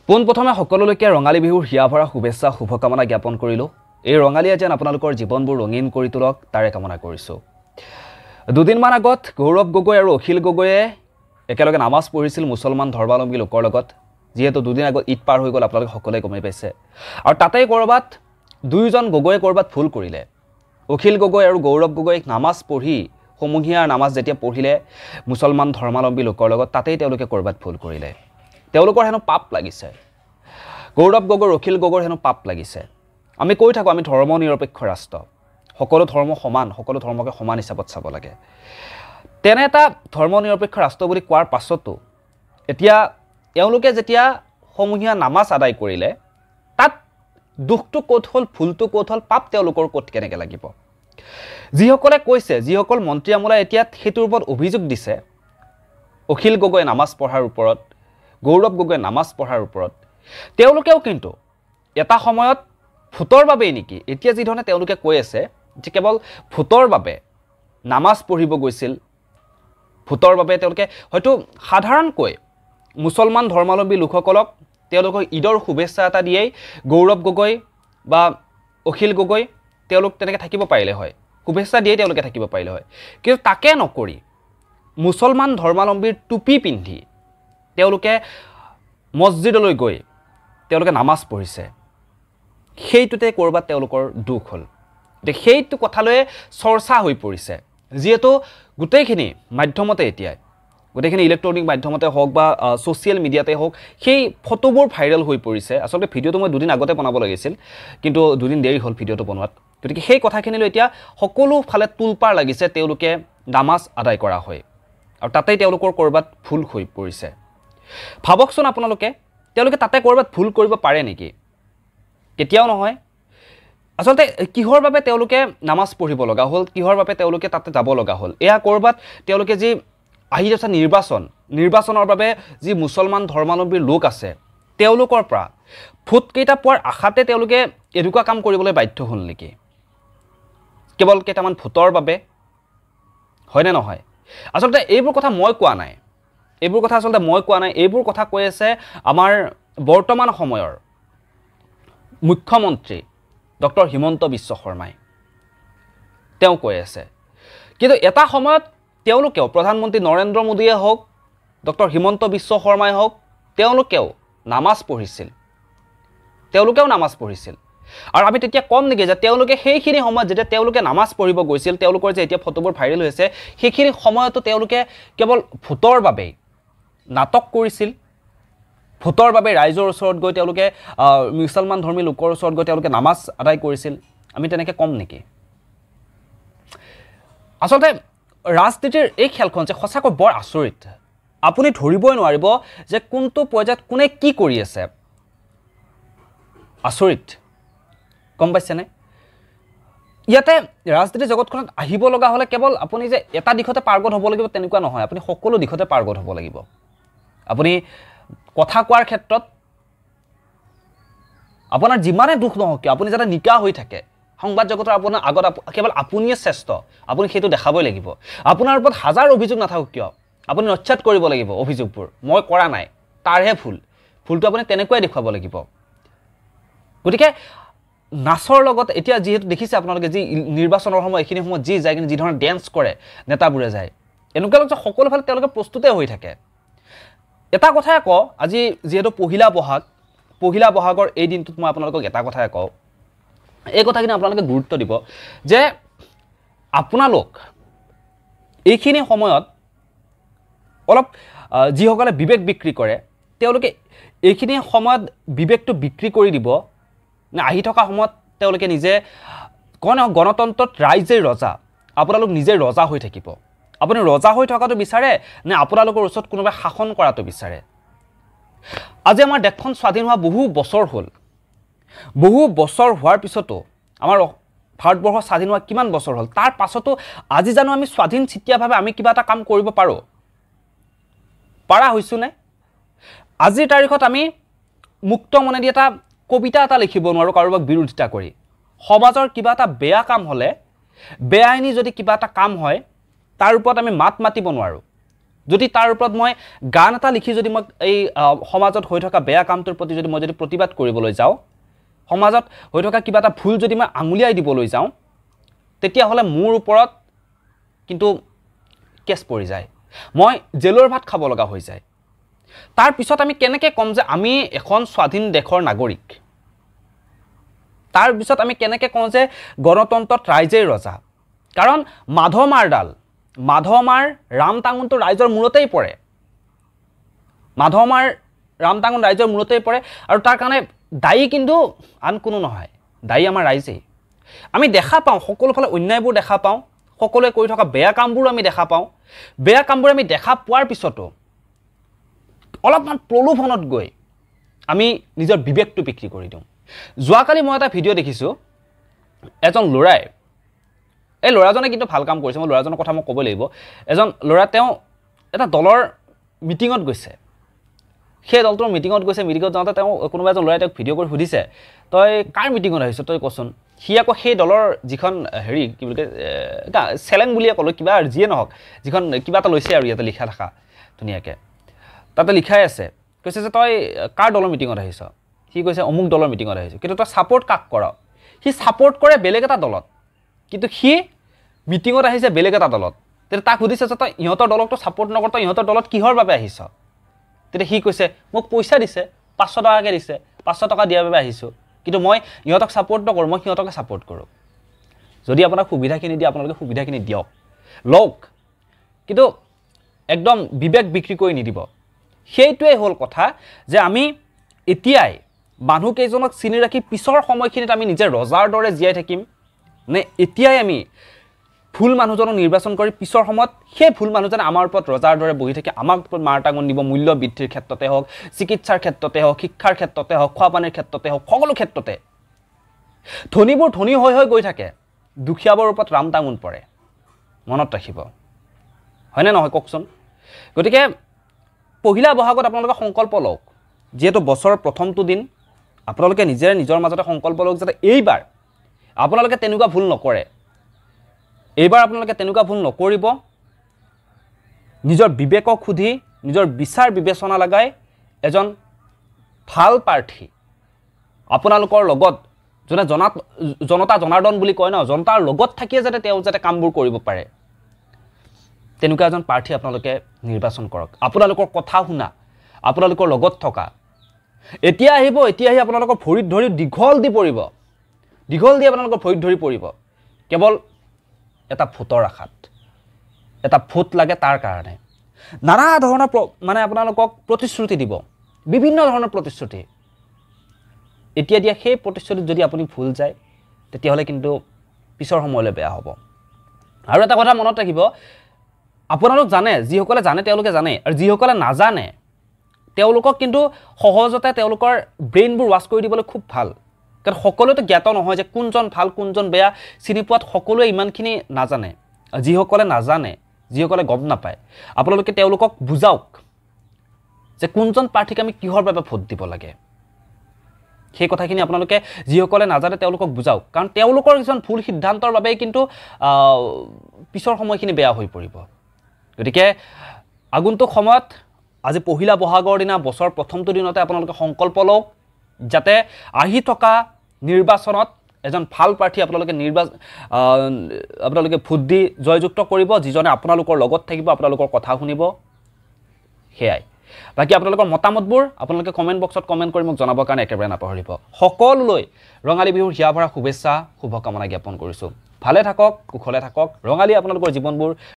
পোনপ্ৰথমে সকলোলৈকে ৰঙালী বিহুৰ হিয়াভৰা শুভেচ্ছা শুভকামনা জ্ঞাপন কৰিলোঁ। এই ৰঙালীয়ে যেন আপোনালোকৰ জীৱনবোৰ ৰঙীন কৰি তোলক তাৰে কামনা কৰিছোঁ। দুদিনমান আগত গৌৰৱ গগৈ আৰু অখিল গগৈয়ে একেলগে নামাজ পঢ়িছিল মুছলমান ধৰ্মাৱলম্বী লোকৰ লগত। যিহেতু দুদিন আগত ঈদ পাৰ হৈ গ'ল, আপোনালোকে সকলোৱে গমেই পাইছে। আৰু তাতেই ক'ৰবাত দুয়োজন গগৈয়ে ক'ৰবাত ভুল কৰিলে। অখিল গগৈ আৰু গৌৰৱ গগৈ নামাজ পঢ়ি সমূহীয়া নামাজ যেতিয়া পঢ়িলে মুছলমান ধৰ্মাৱলম্বী লোকৰ লগত, তাতেই তেওঁলোকে ক'ৰবাত ভুল কৰিলে। তেওঁলোকৰ হেনো পাপ লাগিছে। গৌৰৱ গগৈ অখিল গগৈৰ হেনো পাপ লাগিছে। আমি কৈ থাকোঁ আমি ধৰ্ম নিৰপেক্ষ ৰাষ্ট্ৰ, সকলো ধৰ্ম সমান, সকলো ধৰ্মকে সমান হিচাপত চাব লাগে। তেনে এটা ধৰ্ম নিৰপেক্ষ ৰাষ্ট্ৰ বুলি কোৱাৰ পাছতো এতিয়া এওঁলোকে যেতিয়া সমূহীয়া নামাজ আদায় কৰিলে, তাত দুখটো ক'ত হ'ল, ভুলটো ক'ত হ'ল, পাপ তেওঁলোকৰ ক'ত কেনেকৈ লাগিব? যিসকলে কৈছে, যিসকল মন্ত্ৰী আমোলাই এতিয়া সেইটোৰ ওপৰত অভিযোগ দিছে, অখিল গগৈ নামাজ পঢ়াৰ ওপৰত, গৌৰৱ গগৈ নামাজ পঢ়াৰ ওপৰত, তেওঁলোকেও কিন্তু এটা সময়ত ভোটৰ বাবেই নেকি, এতিয়া যিধৰণে তেওঁলোকে কৈ আছে যে কেৱল ভোটৰ বাবে নামাজ পঢ়িব গৈছিল, ভোটৰ বাবে তেওঁলোকে হয়তো সাধাৰণকৈ মুছলমান ধৰ্মাৱলম্বী লোকসকলক তেওঁলোকক ঈদৰ শুভেচ্ছা এটা দিয়েই গৌৰৱ গগৈ বা অখিল গগৈ তেওঁলোক তেনেকৈ থাকিব পাৰিলে হয়, শুভেচ্ছা দিয়েই তেওঁলোকে থাকিব পাৰিলে হয়। কিন্তু তাকে নকৰি মুছলমান ধৰ্মাৱলম্বীৰ টুপি পিন্ধি তেওঁলোকে মছজিদলৈ গৈ তেওঁলোকে নামাজ পঢ়িছে। সেইটোতে ক'ৰবাত তেওঁলোকৰ দুখ হ'ল। এতিয়া সেইটো কথালৈয়ে চৰ্চা হৈ পৰিছে। যিহেতু গোটেইখিনি মাধ্যমতে এতিয়াই, গোটেইখিনি ইলেক্ট্ৰনিক মাধ্যমতে হওক বা ছ'চিয়েল মিডিয়াতে হওক, সেই ফটোবোৰ ভাইৰেল হৈ পৰিছে। আচলতে ভিডিঅ'টো মই দুদিন আগতে বনাব লাগিছিল, কিন্তু দুদিন দেৰি হ'ল ভিডিঅ'টো বনোৱাত। গতিকে সেই কথাখিনিলৈ এতিয়া সকলো ফালে তোলপাৰ লাগিছে তেওঁলোকে নামাজ আদায় কৰা হয়, আৰু তাতেই তেওঁলোকৰ ক'ৰবাত ভুল হৈ পৰিছে। ভাবকচোন আপোনালোকে, তেওঁলোকে তাতে ক'ৰবাত ভুল কৰিব পাৰে নেকি? কেতিয়াও নহয়। আচলতে কিহৰ বাবে তেওঁলোকে নামাজ পঢ়িব লগা হ'ল, কিহৰ বাবে তেওঁলোকে তাতে যাব লগা হ'ল? এয়া ক'ৰবাত তেওঁলোকে যি আহি আছে নিৰ্বাচনৰ বাবে যি মুছলমান ধৰ্মাৱলম্বীৰ লোক আছে, তেওঁলোকৰ পৰা ভোটকেইটা পোৱাৰ আশাতে তেওঁলোকে এনেকুৱা কাম কৰিবলৈ বাধ্য হ'ল নেকি? কেৱল কেইটামান ভোটৰ বাবে, হয়নে নহয়? আচলতে এইবোৰ কথা মই কোৱা নাই, এইবোৰ কথা আচলতে মই কোৱা নাই, এইবোৰ কথা কৈ আছে আমাৰ বৰ্তমান সময়ৰ মুখ্যমন্ত্ৰী ডক্টৰ হিমন্ত বিশ্ব শৰ্মাই। তেওঁ কৈ আছে। কিন্তু এটা সময়ত তেওঁলোকেও, প্ৰধানমন্ত্ৰী নৰেন্দ্ৰ মোদীয়ে হওক, ডক্টৰ হিমন্ত বিশ্ব শৰ্মাই হওক, তেওঁলোকেও নামাজ পঢ়িছিল, আৰু আমি তেতিয়া কম নেকি যে তেওঁলোকে সেইখিনি সময়ত যেতিয়া তেওঁলোকে নামাজ পঢ়িব গৈছিল, তেওঁলোকৰ যে এতিয়া ফটোবোৰ ভাইৰেল হৈছে, সেইখিনি সময়তো তেওঁলোকে কেৱল ভোটৰ বাবেই নাটক কৰিছিল, ভোটৰ বাবে ৰাইজৰ ওচৰত গৈ তেওঁলোকে মুছলমান ধৰ্মী লোকৰ ওচৰত গৈ তেওঁলোকে নামাজ আদায় কৰিছিল। আমি তেনেকৈ কম নেকি? আচলতে ৰাজনীতিৰ এই খেলখন যে সঁচাকৈ বৰ আচৰিত। আপুনি ধৰিবই নোৱাৰিব যে কোনটো পৰ্যায়ত কোনে কি কৰি আছে। আচৰিত, গম পাইছেনে? ইয়াতে ৰাজনীতি জগতখনত আহিব লগা হ'লে কেৱল আপুনি যে এটা দিশতে পাৰ্গত হ'ব লাগিব তেনেকুৱা নহয়, আপুনি সকলো দিশতে পাৰ্গত হ'ব লাগিব। আপুনি কথা কোৱাৰ ক্ষেত্ৰত আপোনাৰ যিমানে দুখ নহওক কিয়, আপুনি যাতে নিকা হৈ থাকে সংবাদ জগতৰ আপোনাৰ আগত, কেৱল আপুনিয়ে শ্ৰেষ্ঠ, আপুনি সেইটো দেখাবই লাগিব। আপোনাৰ ওপৰত হাজাৰ অভিযোগ নাথাকক কিয়, আপুনি নচ্ছাত কৰিব লাগিব অভিযোগবোৰ, মই কৰা নাই, তাৰহে ভুলটো আপুনি তেনেকুৱাই দেখুৱাব লাগিব। গতিকে নাচৰ লগত এতিয়া যিহেতু দেখিছে আপোনালোকে, যি নিৰ্বাচনৰ সময়, এইখিনি সময়ত যি যায় কিন্তু যি ধৰণে ডেন্স কৰে নেতাবোৰে যায়, এনেকুৱা লাগে যে সকলোফালে তেওঁলোকে প্ৰস্তুতে হৈ থাকে। এটা কথাই কওঁ, আজি যিহেতু পহিলা বহাগৰ এই দিনটোত মই আপোনালোকক এটা কথাই কওঁ, এই কথাখিনি আপোনালোকে গুৰুত্ব দিব যে আপোনালোক এইখিনি সময়ত অলপ যিসকলে বিবেক বিক্ৰী কৰে, তেওঁলোকে এইখিনি সময়ত বিবেকটো বিক্ৰী কৰি দিব নে আহি থকা সময়ত তেওঁলোকে নিজে গণতন্ত্ৰত ৰাইজেই ৰজা, আপোনালোক নিজেই ৰজা হৈ থাকিব? আপুনি ৰজা হৈ থকাটো বিচাৰে নে আপোনালোকৰ ওচৰত কোনোবাই শাসন কৰাটো বিচাৰে? আজি আমাৰ দেশখন স্বাধীন হোৱা বহু বছৰ হ'ল। বহু বছৰ হোৱাৰ পিছতো, আমাৰ ভাৰতবৰ্ষ স্বাধীন হোৱা কিমান বছৰ হ'ল, তাৰ পাছতো আজি জানো আমি স্বাধীন চিতীয়াভাৱে আমি কিবা এটা কাম কৰিব পাৰা হৈছোনে? আজিৰ তাৰিখত আমি মুক্ত মনেদি এটা কবিতা এটা লিখিব নোৱাৰোঁ কাৰোবাক বিৰোধিতা কৰি। সমাজৰ কিবা এটা বেয়া কাম হ'লে, বেআইনী যদি কিবা এটা কাম হয়, তাৰ ওপৰত আমি মাত মাতিব নোৱাৰোঁ। যদি তাৰ ওপৰত মই গান এটা লিখি যদি মই এই সমাজত হৈ থকা বেয়া কামটোৰ প্ৰতি যদি মই যদি প্ৰতিবাদ কৰিবলৈ যাওঁ, সমাজত হৈ থকা কিবা এটা ভুল যদি মই আঙুলিয়াই দিবলৈ যাওঁ, তেতিয়াহ'লে মোৰ ওপৰত কিন্তু কেছ পৰি যায়, মই জেলৰ ভাত খাব লগা হৈ যায়। তাৰ পিছত আমি কেনেকৈ ক'ম যে আমি এখন স্বাধীন দেশৰ নাগৰিক? তাৰ পিছত আমি কেনেকৈ কওঁ যে গণতন্ত্ৰত ৰাইজেই ৰজা? কাৰণ মাধমাৰ ৰামটাঙোনটো ৰাইজৰ মূৰতেই পৰে, মাধমাৰ ৰামটাঙোন ৰাইজৰ মূৰতেই পৰে, আৰু তাৰ কাৰণে দায়ী কিন্তু আন কোনো নহয়, দায়ী আমাৰ ৰাইজেই। আমি দেখা পাওঁ সকলোফালে অন্যায়বোৰ দেখা পাওঁ, সকলোৱে কৰি থকা বেয়া কামবোৰো আমি দেখা পাওঁ। বেয়া কামবোৰ আমি দেখা পোৱাৰ পিছতো অলপমান প্ৰলোভনত গৈ আমি নিজৰ বিবেকটো বিক্ৰী কৰি দিওঁ। যোৱাকালি মই এটা ভিডিঅ' দেখিছোঁ, এজন ল'ৰাই, এই ল'ৰাজনে কিন্তু ভাল কাম কৰিছে, মই ল'ৰাজনৰ কথা মই ক'ব লাগিব। এজন ল'ৰা, তেওঁ এটা দলৰ মিটিঙত গৈছে, সেই দলটোৰ মিটিঙত গৈছে। মিটিঙত যাওঁতে তেওঁ কোনোবা এজন ল'ৰাই তেওঁক ভিডিঅ' কৰি সুধিছে, তই কাৰ মিটিঙত আহিছ, তই কচোন। সি আকৌ সেই দলৰ যিখন হেৰি কি বুলি কয়, চেলেং বুলিয়ে ক'লোঁ, কিবা যিয়ে নহওক, যিখন কিবা এটা লৈছে আৰু ইয়াতে লিখা থকা ধুনীয়াকৈ, তাতে লিখাই আছে, কৈছে যে তই কাৰ দলৰ মিটিঙত আহিছ? সি কৈছে অমুক দলৰ মিটিঙত আহিছোঁ। কিন্তু তই ছাপৰ্ট কাক কৰ? সি ছাপৰ্ট কৰে বেলেগ এটা দলত, কিন্তু সি মিটিঙত আহিছে বেলেগ এটা দলত। তেতিয়া তাক সুধিছে যে তই ইহঁতৰ দলকতো ছাপৰ্ট নকৰ, তই ইহঁতৰ দলত কিহৰ বাবে আহিছ? তেতিয়া সি কৈছে মোক পইচা দিছে, 500 টকাকৈ দিছে, 500 টকা দিয়াৰ বাবে আহিছোঁ, কিন্তু মই ইহঁতক ছাপৰ্ট নকৰোঁ, মই সিহঁতকে ছাপৰ্ট কৰোঁ। যদি আপোনাক সুবিধাখিনি দিয়ে আপোনালোকে সুবিধাখিনি দিয়ক, লওক, কিন্তু একদম বিবেক বিক্ৰী কৰি নিদিব। সেইটোৱে হ'ল কথা যে আমি এতিয়াই মানুহকেইজনক চিনি ৰাখি পিছৰ সময়খিনিত আমি নিজে ৰজাৰ দৰে জীয়াই থাকিম, নে এতিয়াই আমি ভুল মানুহজনক নিৰ্বাচন কৰি পিছৰ সময়ত সেই ভুল মানুহজনে আমাৰ ওপৰত ৰজাৰ দৰে বহি থাকি আমাক মাৰটাঙন দিব, মূল্য বৃদ্ধিৰ ক্ষেত্ৰতে হওক, চিকিৎসাৰ ক্ষেত্ৰতে হওক, শিক্ষাৰ ক্ষেত্ৰতে হওক, খোৱা পানীৰ ক্ষেত্ৰতে হওক, সকলো ক্ষেত্ৰতে ধনীবোৰ ধনী হৈ হৈ গৈ থাকে, দুখীয়াবৰ ওপৰত ৰামটাঙোন পৰে। মনত ৰাখিব, হয়নে নহয় কওকচোন? গতিকে পহিলা বহাগত আপোনালোকে সংকল্প লওক, যিহেতু বছৰৰ প্ৰথমটো দিন, আপোনালোকে নিজৰ মাজতে সংকল্প লওক যাতে এইবাৰ আপোনালোকে তেনেকুৱা ভুল নকৰে, এইবাৰ আপোনালোকে তেনেকুৱা ভুল নকৰিব। নিজৰ বিবেকক সুধি, নিজৰ বিচাৰ বিবেচনা লগাই এজন ভাল প্ৰাৰ্থী আপোনালোকৰ লগত, যোনে জনতা জনাৰ্দন বুলি কয় ন, জনতাৰ লগত থাকিয়ে যাতে তেওঁ যাতে কামবোৰ কৰিব পাৰে, তেনেকুৱা এজন প্ৰাৰ্থী আপোনালোকে নিৰ্বাচন কৰক। আপোনালোকৰ কথা শুনা, আপোনালোকৰ লগত থকা, এতিয়া আহি আপোনালোকৰ ভৰিত ধৰি দীঘল দি আপোনালোকৰ ভৰিত ধৰি পৰিব, কেৱল এটা ভোটৰ আশাত। এটা ভোট লাগে তাৰ কাৰণে নানা ধৰণৰ মানে আপোনালোকক প্ৰতিশ্ৰুতি দিব, বিভিন্ন ধৰণৰ প্ৰতিশ্ৰুতি। এতিয়া দিয়া সেই প্ৰতিশ্ৰুতিত যদি আপুনি ভুল যায়, তেতিয়াহ'লে কিন্তু পিছৰ সময়লৈ বেয়া হ'ব। আৰু এটা কথা মনত ৰাখিব, আপোনালোক জানে, যিসকলে জানে তেওঁলোকে জানে, আৰু যিসকলে নাজানে তেওঁলোকক কিন্তু সহজতে তেওঁলোকৰ ব্ৰেইনবোৰ ৱাছ কৰি দিবলৈ খুব ভাল। কাৰণ সকলোৱেতো জ্ঞাত নহয় যে কোনজন ভাল কোনজন বেয়া, চিনি পোৱাত সকলোৱে ইমানখিনি নাজানে। যিসকলে নাজানে, যিসকলে গম নাপায়, আপোনালোকে তেওঁলোকক বুজাওক যে কোনজন প্ৰাৰ্থীক আমি কিহৰ বাবে ভোট দিব লাগে। সেই কথাখিনি আপোনালোকে যিসকলে নাজানে তেওঁলোকক বুজাওক, কাৰণ তেওঁলোকৰ কিছুমান ভুল সিদ্ধান্তৰ বাবেই কিন্তু পিছৰ সময়খিনি বেয়া হৈ পৰিব। গতিকে আগন্তুক সময়ত আজি পহিলা বহাগৰ দিনা বছৰ প্ৰথমটো দিনতে আপোনালোকে সংকল্প লওক যাতে আহি থকা নিৰ্বাচনত এজন ভাল প্ৰাৰ্থী আপোনালোকে ভোট দি জয়যুক্ত কৰিব, যিজনে আপোনালোকৰ লগত থাকিব, আপোনালোকৰ কথা শুনিব। সেয়াই। বাকী আপোনালোকৰ মতামতবোৰ আপোনালোকে কমেণ্ট বক্সত কমেণ্ট কৰি মোক জনাবৰ কাৰণে একেবাৰে নাপাহৰিব। সকলোলৈ ৰঙালী বিহুৰ হিয়া ভৰা শুভেচ্ছা শুভকামনা জ্ঞাপন কৰিছোঁ। ভালে থাকক, কুশলে থাকক, ৰঙালী আপোনালোকৰ জীৱনবোৰ